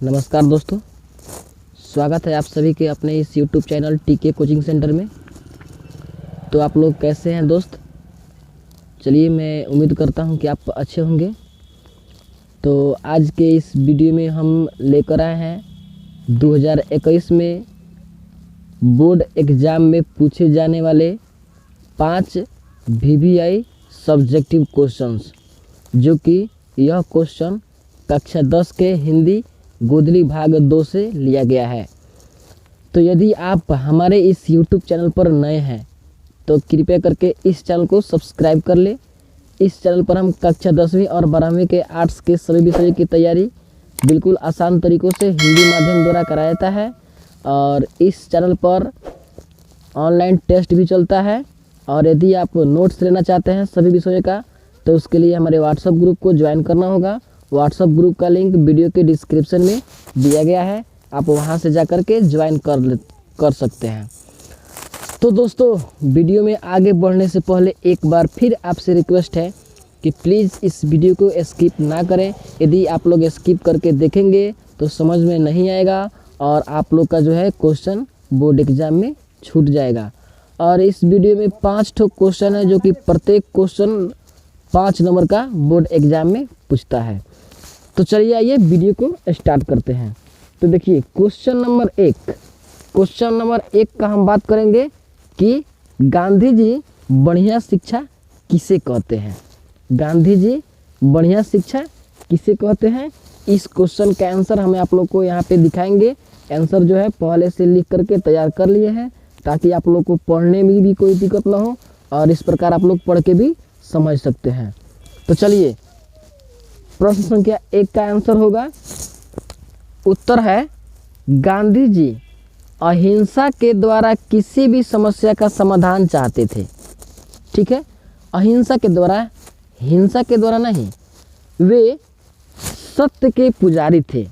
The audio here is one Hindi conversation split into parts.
नमस्कार दोस्तों, स्वागत है आप सभी के अपने इस यूट्यूब चैनल टीके कोचिंग सेंटर में। तो आप लोग कैसे हैं दोस्त? चलिए, मैं उम्मीद करता हूं कि आप अच्छे होंगे। तो आज के इस वीडियो में हम लेकर आए हैं 2021 में बोर्ड एग्ज़ाम में पूछे जाने वाले 5 VVI सब्जेक्टिव क्वेश्चंस, जो कि यह क्वेश्चन कक्षा 10 के हिंदी गोदली भाग 2 से लिया गया है। तो यदि आप हमारे इस YouTube चैनल पर नए हैं तो कृपया करके इस चैनल को सब्सक्राइब कर ले। इस चैनल पर हम कक्षा 10वीं और 12वीं के आर्ट्स के सभी विषयों की तैयारी बिल्कुल आसान तरीक़ों से हिंदी माध्यम द्वारा कराया जाता है, और इस चैनल पर ऑनलाइन टेस्ट भी चलता है। और यदि आप नोट्स लेना चाहते हैं सभी विषयों का, तो उसके लिए हमारे व्हाट्सएप ग्रुप को ज्वाइन करना होगा। व्हाट्सएप ग्रुप का लिंक वीडियो के डिस्क्रिप्शन में दिया गया है, आप वहां से जाकर के ज्वाइन कर सकते हैं। तो दोस्तों, वीडियो में आगे बढ़ने से पहले एक बार फिर आपसे रिक्वेस्ट है कि प्लीज़ इस वीडियो को स्किप ना करें। यदि आप लोग स्किप करके देखेंगे तो समझ में नहीं आएगा और आप लोग का जो है क्वेश्चन बोर्ड एग्ज़ाम में छूट जाएगा। और इस वीडियो में 5 ठो क्वेश्चन है, जो कि प्रत्येक क्वेश्चन 5 नंबर का बोर्ड एग्ज़ाम में पूछता है। तो चलिए आइए वीडियो को स्टार्ट करते हैं। तो देखिए, क्वेश्चन नंबर एक का हम बात करेंगे कि गांधी जी बढ़िया शिक्षा किसे कहते हैं। गांधी जी बढ़िया शिक्षा किसे कहते हैं, इस क्वेश्चन का आंसर हमें आप लोग को यहाँ पे दिखाएंगे। आंसर जो है पहले से लिख करके तैयार कर लिए हैं, ताकि आप लोग को पढ़ने में भी कोई दिक्कत ना हो, और इस प्रकार आप लोग पढ़ के भी समझ सकते हैं। तो चलिए, प्रश्न संख्या 1 का आंसर होगा, उत्तर है गांधी जी अहिंसा के द्वारा किसी भी समस्या का समाधान चाहते थे। ठीक है, अहिंसा के द्वारा, हिंसा के द्वारा नहीं। वे सत्य के पुजारी थे।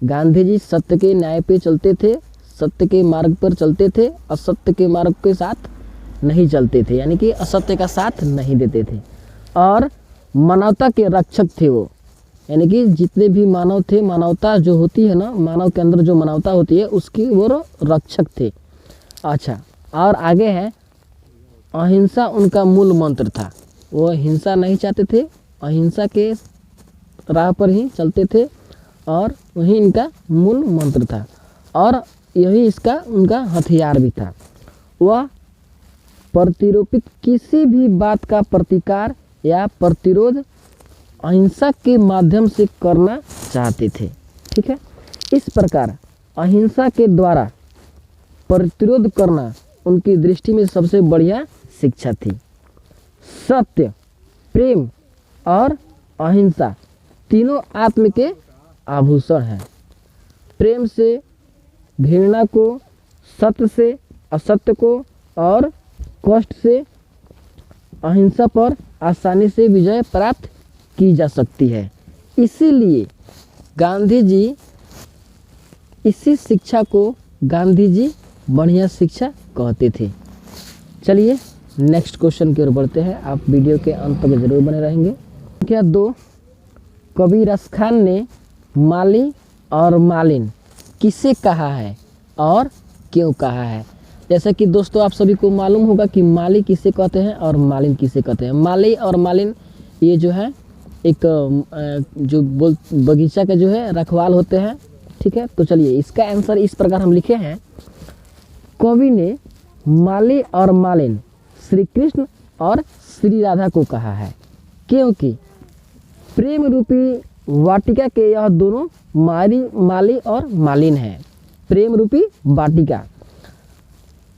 गांधी जी सत्य के न्याय पे चलते थे, सत्य के मार्ग पर चलते थे, असत्य के मार्ग के साथ नहीं चलते थे, यानी कि असत्य का साथ नहीं देते थे। और मानवता के रक्षक थे वो, यानी कि जितने भी मानव थे, मानवता जो होती है ना, मानव के अंदर जो मानवता होती है उसकी वो रक्षक थे। अच्छा, और आगे है, अहिंसा उनका मूल मंत्र था। वो हिंसा नहीं चाहते थे, अहिंसा के राह पर ही चलते थे, और वही इनका मूल मंत्र था, और यही इसका उनका हथियार भी था। वह प्रतिरोपित किसी भी बात का प्रतिकार या प्रतिरोध अहिंसा के माध्यम से करना चाहते थे। ठीक है, इस प्रकार अहिंसा के द्वारा प्रतिरोध करना उनकी दृष्टि में सबसे बढ़िया शिक्षा थी। सत्य, प्रेम और अहिंसा तीनों आत्म के आभूषण हैं। प्रेम से घृणा को, सत्य से असत्य को, और कष्ट से अहिंसा पर आसानी से विजय प्राप्त की जा सकती है। इसीलिए गांधी जी, इसी शिक्षा को गांधी जी बढ़िया शिक्षा कहते थे। चलिए नेक्स्ट क्वेश्चन की ओर बढ़ते हैं, आप वीडियो के अंत तक जरूर बने रहेंगे। संख्या 2, कबीर रस खान ने माली और मालिन किसे कहा है और क्यों कहा है। जैसा कि दोस्तों आप सभी को मालूम होगा कि माली किसे कहते हैं और मालिन किसे कहते हैं। माली और मालिन ये जो है एक जो बगीचा के जो है रखवाल होते हैं। ठीक है, तो चलिए इसका आंसर इस प्रकार हम लिखे हैं, कवि ने माली और मालिन श्री कृष्ण और श्री राधा को कहा है, क्योंकि प्रेम रूपी वाटिका के यह दोनों माली और मालिन हैं। प्रेम रूपी वाटिका,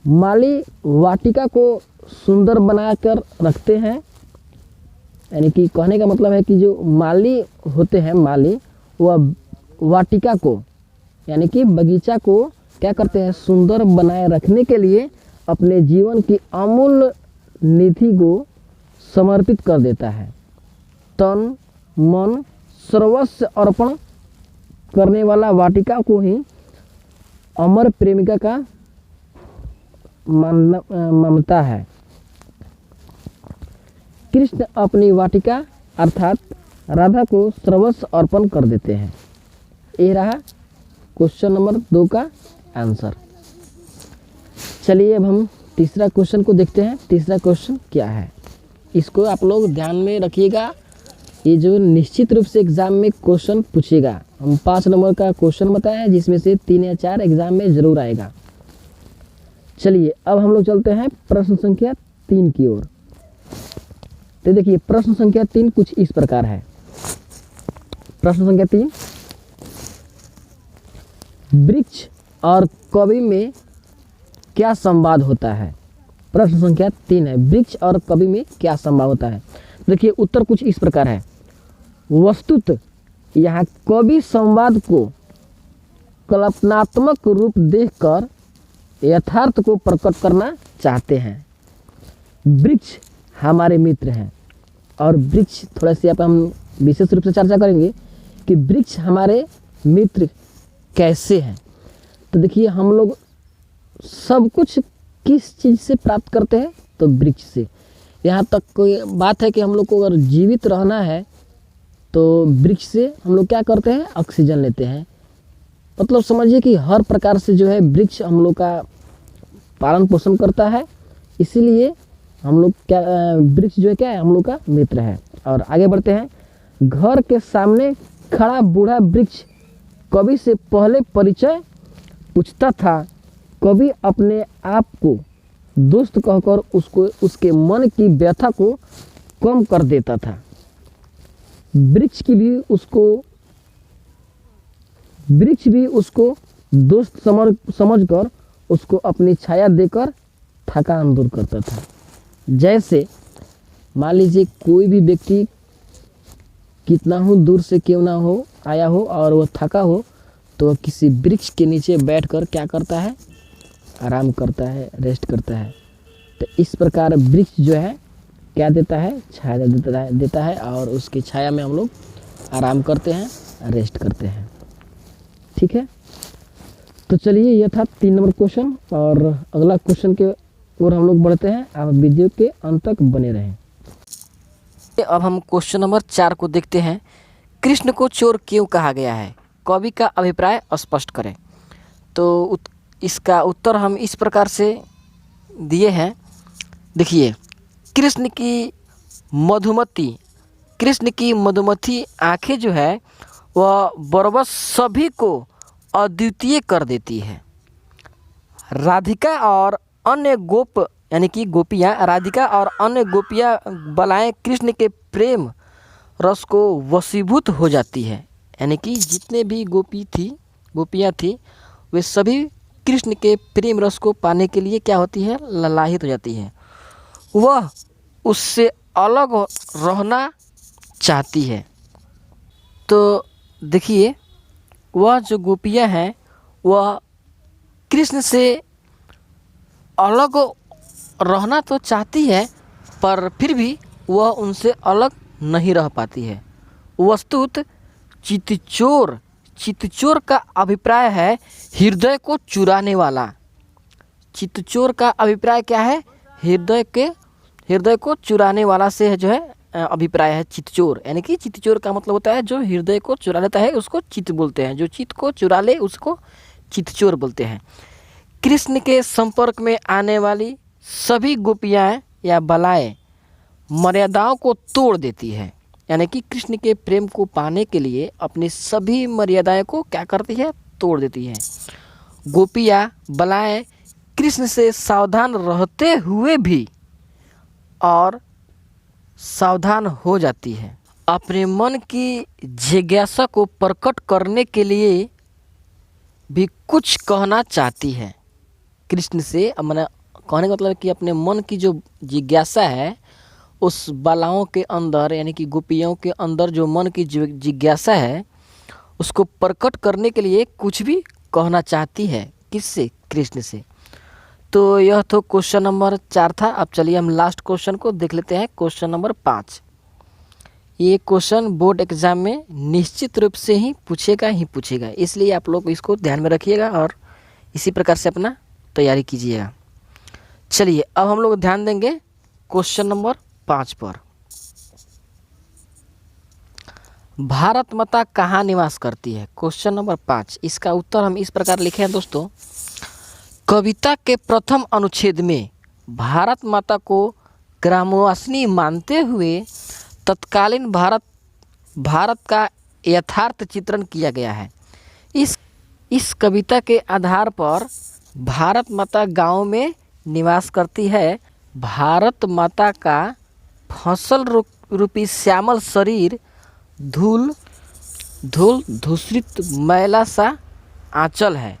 माली वाटिका को सुंदर बनाकर रखते हैं, यानी कि कहने का मतलब है कि जो माली होते हैं, माली वह वाटिका को, यानी कि बगीचा को क्या करते हैं, सुंदर बनाए रखने के लिए अपने जीवन की अमूल्य निधि को समर्पित कर देता है। तन मन सर्वस्व अर्पण करने वाला वाटिका को ही अमर प्रेमिका का ममता है। कृष्ण अपनी वाटिका अर्थात राधा को सर्वस्व अर्पण कर देते हैं। ये रहा क्वेश्चन नंबर 2 का आंसर। चलिए अब हम तीसरा क्वेश्चन को देखते हैं। तीसरा क्वेश्चन क्या है, इसको आप लोग ध्यान में रखिएगा। ये जो निश्चित रूप से एग्जाम में क्वेश्चन पूछेगा। हम 5 नंबर का क्वेश्चन बताया है, जिसमें से 3 या 4 एग्जाम में जरूर आएगा। चलिए अब हम लोग चलते हैं प्रश्न संख्या 3 की ओर। तो देखिए प्रश्न संख्या 3 कुछ इस प्रकार है। प्रश्न संख्या 3, वृक्ष और कवि में क्या संवाद होता है। प्रश्न संख्या 3 है, वृक्ष और कवि में क्या संवाद होता है। देखिए उत्तर कुछ इस प्रकार है। वस्तुतः यहाँ कवि संवाद को कल्पनात्मक रूप देकर यथार्थ को प्रकट करना चाहते हैं। वृक्ष हमारे मित्र हैं, और वृक्ष थोड़ा सी आप हम विशेष रूप से चर्चा करेंगे कि वृक्ष हमारे मित्र कैसे हैं। तो देखिए हम लोग सब कुछ किस चीज़ से प्राप्त करते हैं, तो वृक्ष से। यहाँ तक कोई बात है कि हम लोग को अगर जीवित रहना है तो वृक्ष से हम लोग क्या करते हैं, ऑक्सीजन लेते हैं। मतलब समझिए कि हर प्रकार से जो है वृक्ष हम लोग का पालन पोषण करता है, इसीलिए हम लोग क्या वृक्ष जो है क्या है, हम लोग का मित्र है। और आगे बढ़ते हैं। घर के सामने खड़ा बूढ़ा वृक्ष कवि से पहले परिचय पूछता था। कवि अपने आप को दोस्त कहकर उसको उसके मन की व्यथा को कम कर देता था। वृक्ष भी उसको दोस्त समझकर उसको अपनी छाया देकर थकान दूर करता था। जैसे मान लीजिए कोई भी व्यक्ति कितना हो दूर से क्यों ना हो आया हो और वह थका हो, तो किसी वृक्ष के नीचे बैठकर क्या करता है, आराम करता है, रेस्ट करता है। तो इस प्रकार वृक्ष जो है क्या देता है, छाया देता है और उसकी छाया में हम लोग आराम करते हैं, रेस्ट करते हैं। ठीक है, तो चलिए यह था 3 नंबर क्वेश्चन, और अगला क्वेश्चन के ओर हम लोग बढ़ते हैं। आप वीडियो के अंत तक बने रहें। अब हम क्वेश्चन नंबर 4 को देखते हैं। कृष्ण को चोर क्यों कहा गया है, कवि का अभिप्राय स्पष्ट करें। तो इसका उत्तर हम इस प्रकार से दिए हैं। देखिए कृष्ण की मधुमती आँखें जो है वह बरबस सभी को अद्वितीय कर देती है। राधिका और अन्य गोपियाँ राधिका और अन्य गोपियाँ बलाएं कृष्ण के प्रेम रस को वशीभूत हो जाती है। यानी कि जितने भी गोपियाँ थी वे सभी कृष्ण के प्रेम रस को पाने के लिए क्या होती है, ललाहित हो जाती है। वह उससे अलग रहना चाहती है। तो देखिए वह जो गोपियाँ हैं वह कृष्ण से अलग रहना तो चाहती है, पर फिर भी वह उनसे अलग नहीं रह पाती है। वस्तुतः चित्तचोर का अभिप्राय है हृदय को चुराने वाला। चित्तचोर का अभिप्राय क्या है, हृदय को चुराने वाला से जो है अभिप्राय है चित्तचोर। यानी कि चित्तचोर का मतलब होता है जो हृदय को चुरा लेता है, उसको चित्त बोलते हैं। जो चित्त को चुरा ले उसको चित्तचोर बोलते हैं। कृष्ण के संपर्क में आने वाली सभी गोपियाँ या बलाएं मर्यादाओं को तोड़ देती है। यानी कि कृष्ण के प्रेम को पाने के लिए अपनी सभी मर्यादाओं को क्या करती है, तोड़ देती है। गोपियाँ बलाएं कृष्ण से सावधान रहते हुए भी और सावधान हो जाती है। अपने मन की जिज्ञासा को प्रकट करने के लिए भी कुछ कहना चाहती है कृष्ण से। मैंने कहने का मतलब कि अपने मन की जो जिज्ञासा है उस बालाओं के अंदर, यानी कि गोपियों के अंदर जो मन की जिज्ञासा है उसको प्रकट करने के लिए कुछ भी कहना चाहती है। किससे, कृष्ण से। तो यह तो क्वेश्चन नंबर 4 था। अब चलिए हम लास्ट क्वेश्चन को देख लेते हैं, क्वेश्चन नंबर 5। ये क्वेश्चन बोर्ड एग्जाम में निश्चित रूप से ही पूछेगा, इसलिए आप लोग इसको ध्यान में रखिएगा और इसी प्रकार से अपना तैयारी कीजिएगा। चलिए अब हम लोग ध्यान देंगे क्वेश्चन नंबर 5 पर। भारत माता कहाँ निवास करती है? Question number 5। इसका उत्तर हम इस प्रकार लिखे हैं दोस्तों। कविता के प्रथम अनुच्छेद में भारत माता को ग्रामवासिनी मानते हुए तत्कालीन भारत का यथार्थ चित्रण किया गया है। इस कविता के आधार पर भारत माता गांव में निवास करती है। भारत माता का फसल रूपी श्यामल शरीर धूल धूसरित मैला सा आंचल है।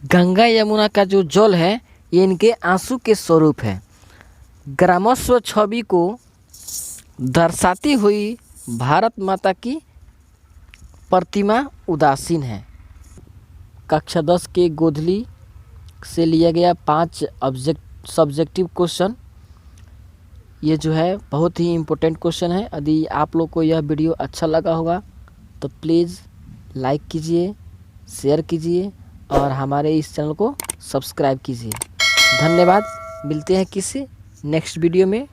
गंगा यमुना का जो जल है ये इनके आंसू के स्वरूप है। ग्रामस्व छवि को दर्शाती हुई भारत माता की प्रतिमा उदासीन है। कक्षा 10 के गोधली से लिया गया 5 सब्जेक्टिव क्वेश्चन। ये जो है बहुत ही इम्पोर्टेंट क्वेश्चन है। यदि आप लोग को यह वीडियो अच्छा लगा होगा तो प्लीज़ लाइक कीजिए, शेयर कीजिए और हमारे इस चैनल को सब्सक्राइब कीजिए। धन्यवाद। मिलते हैं किसी नेक्स्ट वीडियो में।